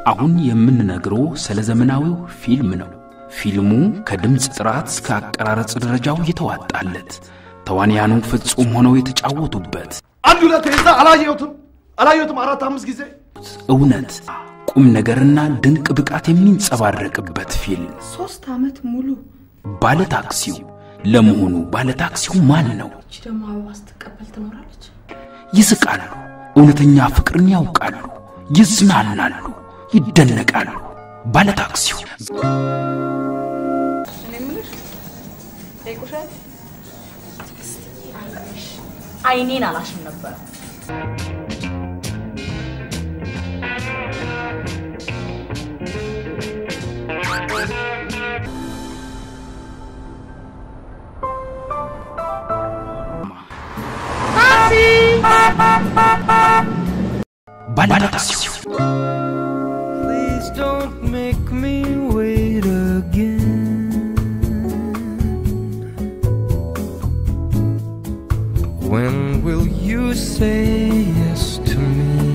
አሁን የምንነግረው ስለ ዘመናዊው ፊልም ነው ፊልሙ ከድምጽ ጥራት እስከ አቀራረጽ ደረጃው የተዋጣለት ተዋንያኑ ፍጹም ሆነው የተጫወቱበት አንዱ ለተይዛ አላየሁትም 4-5 ጊዜ እውነት ቁም ነገርና ድንቅ ብቃት የሚንጸባረቅበት ፊልም 3 አመት ሙሉ ባለታክሲው ለመሆኑ ባለታክሲው ማን ነው እቺ ደሞ አበባስ ተቀበል ትኖራለች ይስቃሉ እውነተኛ ፍቅርን ያውቃሉ ይዝናናሉ ይደነቃሉ ባለታክሲው እኔምልሽ አይቆሻል አይኔን አላሽም ነበር ባለታክሲው Please don't make me wait again. When will you say yes to me?